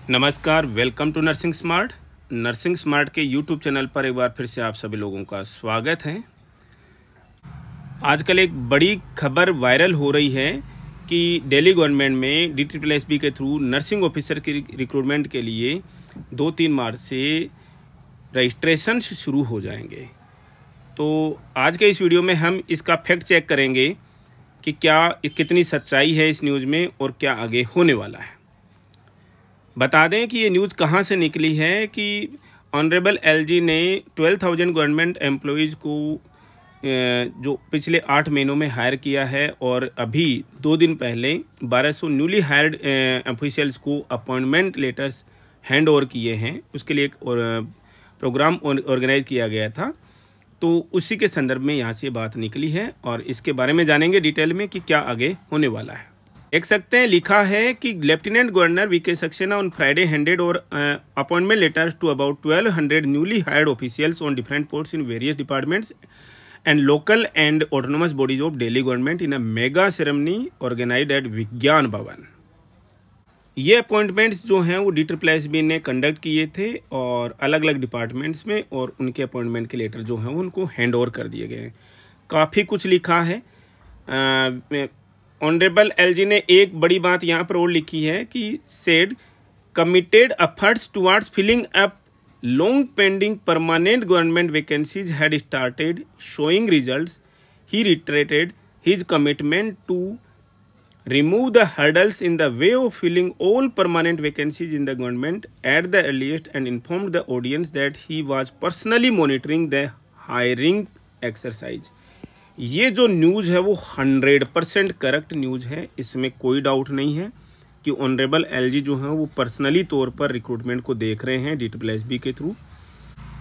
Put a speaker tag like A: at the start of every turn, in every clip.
A: नमस्कार, welcome to nursing smart के YouTube channel पर एक बार फिर से आप सभी लोगों का स्वागत है। आजकल एक बड़ी खबर वायरल हो रही है कि दिल्ली गवर्नमेंट में DSSB के थ्रू नर्सिंग ऑफिसर की रिक्रूटमेंट के लिए 2-3 मार्च से रजिस्ट्रेशन शुरू हो जाएंगे। तो आज के इस वीडियो में हम इसका फैक्ट चेक करेंगे कि क्या कितनी सच्चाई है इस न्यूज़ में और क्या आगे होने वाला है। बता दें कि ये न्यूज़ कहाँ से निकली है कि ऑनरेबल LG ने 12,000 गवर्नमेंट एम्प्लॉइज़ को जो पिछले 8 महीनों में हायर किया है और अभी 2 दिन पहले 1200 न्यूली हायर्ड ऑफिशियल्स को अपॉइंटमेंट लेटर्स हैंड ओवर किए हैं। उसके लिए एक प्रोग्राम ऑर्गेनाइज किया गया था, तो उसी के संदर्भ में यहाँ से बात निकली है और इसके बारे में जानेंगे डिटेल में कि क्या आगे होने वाला है। देख सकते हैं, लिखा है कि lieutenant governor VK Saxena on Friday handed over appointment letters to about 1200 newly hired officials on different posts in various departments and local and autonomous bodies of Delhi government in a mega ceremony organised at Vigyan Bhawan. ये appointments जो हैं वो DSSB ने conduct किए थे और अलग अलग डिपार्टमेंट्स में, और उनके अपॉइंटमेंट के लेटर जो हैं उनको हैंड ओवर कर दिए गए हैं। काफ़ी कुछ लिखा है। ऑनरेबल LG ने एक बड़ी बात यहाँ पर और लिखी है कि said committed efforts towards filling up long pending permanent government vacancies had started showing results. He reiterated his commitment to remove the hurdles in the way of filling all permanent vacancies in the government at the earliest and informed the audience that he was personally monitoring the hiring exercise। ये जो news है वो 100% correct news है, इसमें कोई doubt नहीं है कि ऑनरेबल LG जो है वो पर्सनली तौर पर रिक्रूटमेंट को देख रहे हैं DSSB के थ्रू,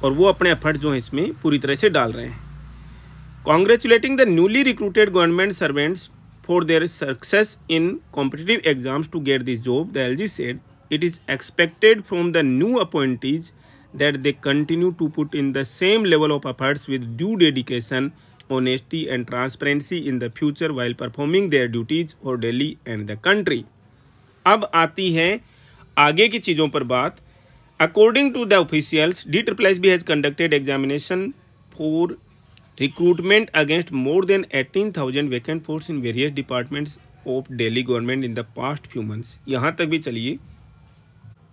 A: और वो अपने एफर्ट्स जो हैं इसमें पूरी तरह से डाल रहे हैं। Congratulating the newly recruited government servants for their success in competitive exams to get this job, the LG said it is expected from the new appointees that they continue to put in the same level of efforts with due dedication, honesty and transparency in the future while performing their duties for Delhi and the country। अब आती है आगे की चीज़ों पर बात। According to the officials, DSSB has conducted examination for recruitment against more than 18,000 vacant posts in various departments of Delhi government in the past few months। यहाँ तक भी चलिए।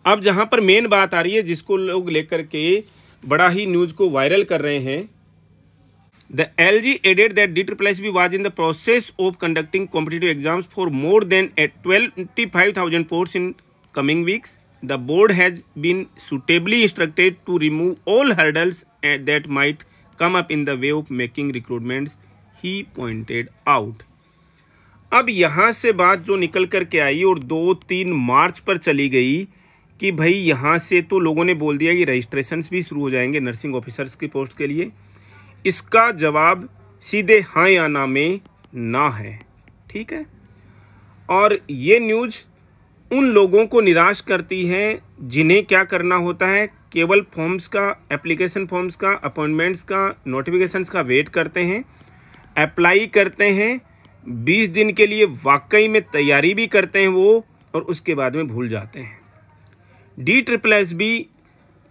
A: अब जहाँ पर मेन बात आ रही है, जिसको लोग लेकर के बड़ा ही न्यूज़ को वायरल कर रहे हैं। The LG added that DSSB was in the process of conducting competitive exams for more than 25,000 posts in coming weeks। The board has been suitably instructed to remove all hurdles that might come up in the way of making recruitments, he pointed out। अब यहाँ से बात जो निकल कर के आई और 2-3 मार्च पर चली गई कि भाई यहाँ से तो लोगों ने बोल दिया कि रजिस्ट्रेशंस भी शुरू हो जाएंगे नर्सिंग ऑफिसर्स की पोस्ट के लिए। इसका जवाब सीधे हाँ या ना में ना है, ठीक है। और ये न्यूज़ उन लोगों को निराश करती है जिन्हें क्या करना होता है, केवल फॉर्म्स का, एप्लीकेशन फॉर्म्स का, अपॉइंटमेंट्स का, नोटिफिकेशंस का वेट करते हैं, अप्लाई करते हैं, 20 दिन के लिए वाकई में तैयारी भी करते हैं वो, और उसके बाद में भूल जाते हैं। DSSB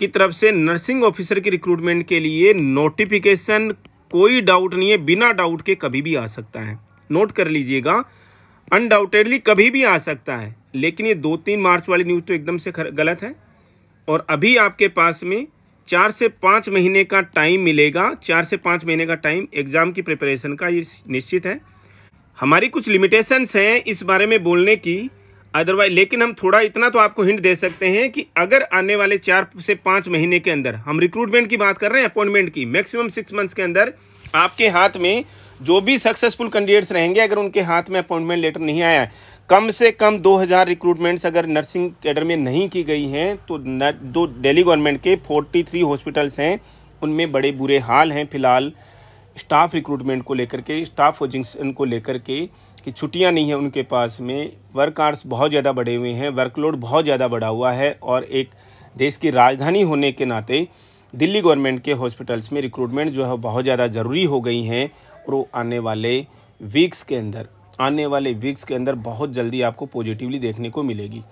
A: की तरफ से नर्सिंग ऑफिसर की रिक्रूटमेंट के लिए नोटिफिकेशन, कोई डाउट नहीं है, बिना डाउट के कभी भी आ सकता है। नोट कर लीजिएगा, अनडाउटेडली कभी भी आ सकता है। लेकिन ये 2-3 मार्च वाली न्यूज़ तो एकदम से गलत है। और अभी आपके पास में 4 से 5 महीने का टाइम मिलेगा। 4 से 5 महीने का टाइम एग्ज़ाम की प्रिपरेशन का ये निश्चित है। हमारी कुछ लिमिटेशंस हैं इस बारे में बोलने की, अदरवाइज, लेकिन हम थोड़ा इतना तो आपको हिंट दे सकते हैं कि अगर आने वाले 4 से 5 महीने के अंदर, हम रिक्रूटमेंट की बात कर रहे हैं, अपॉइंटमेंट की, मैक्सिमम 6 मंथ्स के अंदर आपके हाथ में जो भी सक्सेसफुल कैंडिडेट्स रहेंगे, अगर उनके हाथ में अपॉइंटमेंट लेटर नहीं आया है, कम से कम 2000 रिक्रूटमेंट्स अगर नर्सिंग कैडर में नहीं की गई हैं, तो दिल्ली गवर्नमेंट के 43 हॉस्पिटल्स हैं, उनमें बड़े बुरे हाल हैं फिलहाल स्टाफ रिक्रूटमेंट को लेकर के, स्टाफ पोजीशन को लेकर के, कि छुट्टियां नहीं है उनके पास में, वर्क आवर्स बहुत ज़्यादा बढ़े हुए हैं, वर्कलोड बहुत ज़्यादा बढ़ा हुआ है, और एक देश की राजधानी होने के नाते दिल्ली गवर्नमेंट के हॉस्पिटल्स में रिक्रूटमेंट जो है बहुत ज़्यादा ज़रूरी हो गई हैं, और वो आने वाले वीक्स के अंदर बहुत जल्दी आपको पॉजिटिवली देखने को मिलेगी।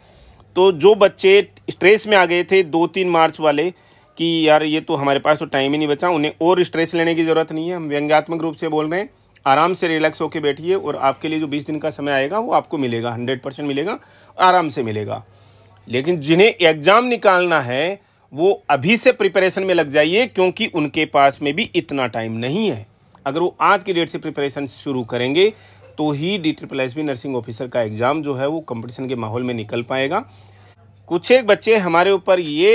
A: तो जो बच्चे स्ट्रेस में आ गए थे 2-3 मार्च वाले कि यार ये तो हमारे पास तो टाइम ही नहीं बचा, उन्हें और स्ट्रेस लेने की ज़रूरत नहीं है। हम व्यंग्यात्मक रूप से बोल रहे हैं, आराम से रिलैक्स होकर बैठिए और आपके लिए जो 20 दिन का समय आएगा वो आपको मिलेगा, 100% मिलेगा, आराम से मिलेगा। लेकिन जिन्हें एग्ज़ाम निकालना है वो अभी से प्रिपरेशन में लग जाइए, क्योंकि उनके पास में भी इतना टाइम नहीं है। अगर वो आज की डेट से प्रिपरेशन शुरू करेंगे तो ही DSSB नर्सिंग ऑफिसर का एग्ज़ाम जो है वो कंपटीशन के माहौल में निकल पाएगा। कुछ एक बच्चे हमारे ऊपर ये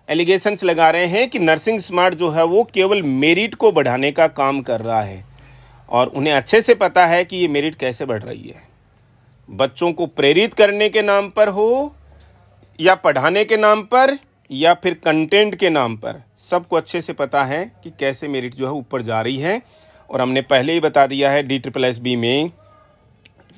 A: एलिगेशंस लगा रहे हैं कि नर्सिंग स्मार्ट जो है वो केवल मेरिट को बढ़ाने का काम कर रहा है, और उन्हें अच्छे से पता है कि ये मेरिट कैसे बढ़ रही है। बच्चों को प्रेरित करने के नाम पर हो या पढ़ाने के नाम पर या फिर कंटेंट के नाम पर, सबको अच्छे से पता है कि कैसे मेरिट जो है ऊपर जा रही है। और हमने पहले ही बता दिया है DSSB में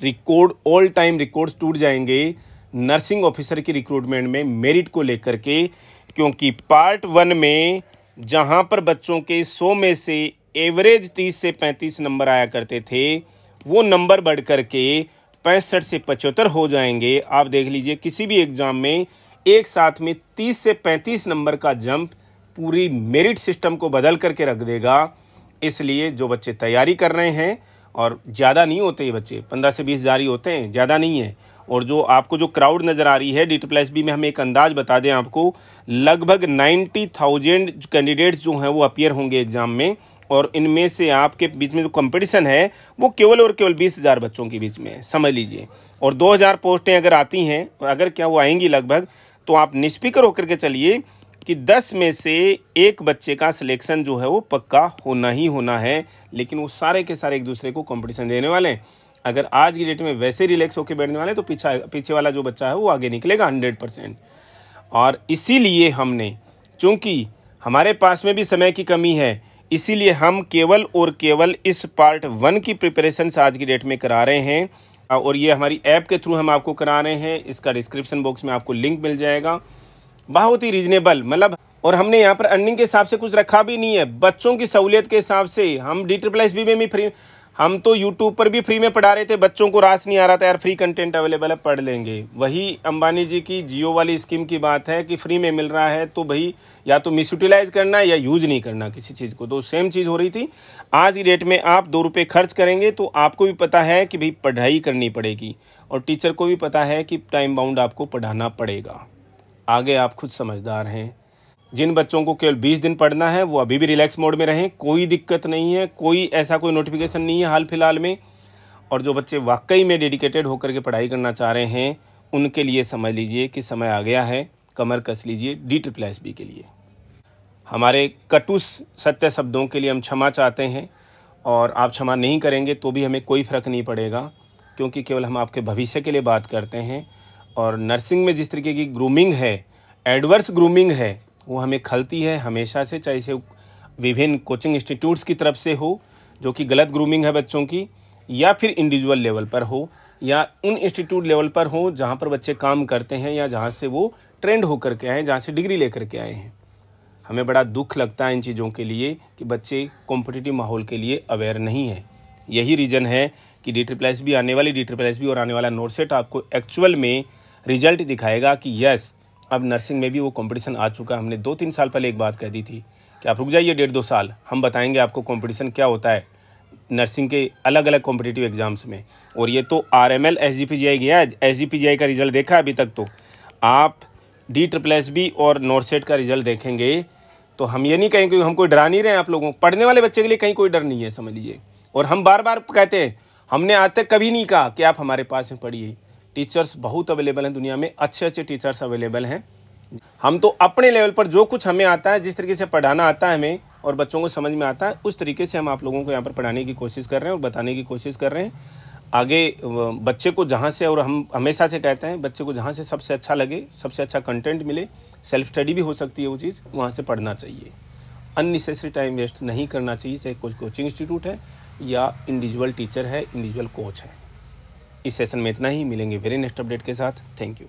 A: रिकॉर्ड, ऑल टाइम रिकॉर्ड्स टूट जाएंगे नर्सिंग ऑफिसर की रिक्रूटमेंट में मेरिट को लेकर के, क्योंकि पार्ट 1 में जहां पर बच्चों के 100 में से एवरेज 30 से 35 नंबर आया करते थे, वो नंबर बढ़ कर के 65 से 75 हो जाएंगे। आप देख लीजिए किसी भी एग्ज़ाम में एक साथ में 30 से 35 नंबर का जंप पूरी मेरिट सिस्टम को बदल करके रख देगा। इसलिए जो बच्चे तैयारी कर रहे हैं, और ज़्यादा नहीं होते ये बच्चे, 15 से 20 जारी होते हैं, ज़्यादा नहीं है। और जो आपको जो क्राउड नज़र आ रही है DSSB में, हम एक अंदाज़ बता दें आपको, लगभग 90,000 कैंडिडेट्स जो हैं वो अपीयर होंगे एग्ज़ाम में, और इनमें से आपके बीच में जो कंपटीशन है वो केवल और केवल 20,000 बच्चों के बीच में है, समझ लीजिए। और 2,000 पोस्टें अगर आती हैं, और अगर क्या वो आएंगी लगभग, तो आप निष्फिक्र होकर के चलिए कि 10 में से एक बच्चे का सिलेक्शन जो है वो पक्का होना ही होना है। लेकिन वो सारे के सारे एक दूसरे को कंपटीशन देने वाले हैं। अगर आज की डेट में वैसे रिलैक्स होकर बैठने वाले, तो पीछे वाला जो बच्चा है वो आगे निकलेगा 100%। और इसीलिए हमने, चूँकि हमारे पास में भी समय की कमी है, इसीलिए हम केवल और केवल इस पार्ट 1 की प्रिपरेशन आज की डेट में करा रहे हैं, और ये हमारी ऐप के थ्रू हम आपको करा रहे हैं। इसका डिस्क्रिप्शन बॉक्स में आपको लिंक मिल जाएगा। बहुत ही रीजनेबल, मतलब, और हमने यहाँ पर अर्निंग के हिसाब से कुछ रखा भी नहीं है, बच्चों की सहूलियत के हिसाब से। हम DSSB में भी फ्री, हम तो यूट्यूब पर भी फ्री में पढ़ा रहे थे, बच्चों को रास नहीं आ रहा था यार फ्री कंटेंट अवेलेबल है, पढ़ लेंगे। वही अंबानी जी की जियो वाली स्कीम की बात है कि फ्री में मिल रहा है, तो भाई या तो मिस यूटिलाइज करना या यूज नहीं करना किसी चीज़ को, तो सेम चीज़ हो रही थी। आज की डेट में आप 2 रुपये खर्च करेंगे तो आपको भी पता है कि भाई पढ़ाई करनी पड़ेगी, और टीचर को भी पता है कि टाइम बाउंड आपको पढ़ाना पड़ेगा। आगे आप खुद समझदार हैं। जिन बच्चों को केवल 20 दिन पढ़ना है वो अभी भी रिलैक्स मोड में रहें, कोई दिक्कत नहीं है, कोई ऐसा कोई नोटिफिकेशन नहीं है हाल फिलहाल में। और जो बच्चे वाकई में डेडिकेटेड होकर के पढ़ाई करना चाह रहे हैं, उनके लिए समझ लीजिए कि समय आ गया है, कमर कस लीजिए DSSB के लिए। हमारे कटु सत्य शब्दों के लिए हम क्षमा चाहते हैं, और आप क्षमा नहीं करेंगे तो भी हमें कोई फ़र्क नहीं पड़ेगा, क्योंकि केवल हम आपके भविष्य के लिए बात करते हैं। और नर्सिंग में जिस तरीके की ग्रूमिंग है, एडवर्स ग्रूमिंग है, वो हमें खलती है हमेशा से, चाहे से विभिन्न कोचिंग इंस्टीट्यूट्स की तरफ से हो जो कि गलत ग्रूमिंग है बच्चों की, या फिर इंडिविजुअल लेवल पर हो, या उन इंस्टीट्यूट लेवल पर हो जहाँ पर बच्चे काम करते हैं, या जहाँ से वो ट्रेंड होकर के आए, जहाँ से डिग्री लेकर के आए हैं। हमें बड़ा दुख लगता है इन चीज़ों के लिए कि बच्चे कॉम्पिटिटिव माहौल के लिए अवेयर नहीं है। यही रीज़न है कि DSSB, आने वाली DSSB और आने वाला नोरसेट आपको एक्चुअल में रिजल्ट दिखाएगा कि यस, अब नर्सिंग में भी वो कंपटीशन आ चुका है। हमने 2-3 साल पहले एक बात कह दी थी कि आप रुक जाइए 1.5-2 साल, हम बताएंगे आपको कंपटीशन क्या होता है नर्सिंग के अलग अलग कॉम्पिटिटिव एग्जाम्स में। और ये तो RML SGPGI गया है, SGPGI का रिजल्ट देखा है अभी तक, तो आप DSSB और नोरसेट का रिजल्ट देखेंगे तो हम ये नहीं कहेंगे, हम कोई डरा नहीं रहे हैं आप लोगों को। पढ़ने वाले बच्चे के लिए कहीं कोई डर नहीं है, समझ लीजिए। और हम बार बार कहते हैं, हमने आज तक कभी नहीं कहा कि आप हमारे पास में पढ़िए। टीचर्स बहुत अवेलेबल हैं दुनिया में, अच्छे अच्छे टीचर्स अवेलेबल हैं। हम तो अपने लेवल पर जो कुछ हमें आता है, जिस तरीके से पढ़ाना आता है हमें और बच्चों को समझ में आता है, उस तरीके से हम आप लोगों को यहाँ पर पढ़ाने की कोशिश कर रहे हैं और बताने की कोशिश कर रहे हैं। आगे बच्चे को जहाँ से, और हम हमेशा से कहते हैं, बच्चे को जहाँ से सबसे अच्छा लगे, सबसे अच्छा कंटेंट मिले, सेल्फ स्टडी भी हो सकती है वो चीज़, वहाँ से पढ़ना चाहिए। अननेसेसरी टाइम वेस्ट नहीं करना चाहिए, चाहे कोई कोचिंग इंस्टीट्यूट है या इंडिविजुअल टीचर है, इंडिविजुअल कोच है। इस सेशन में इतना ही, मिलेंगे वेरी नेक्स्ट अपडेट के साथ। Thank you.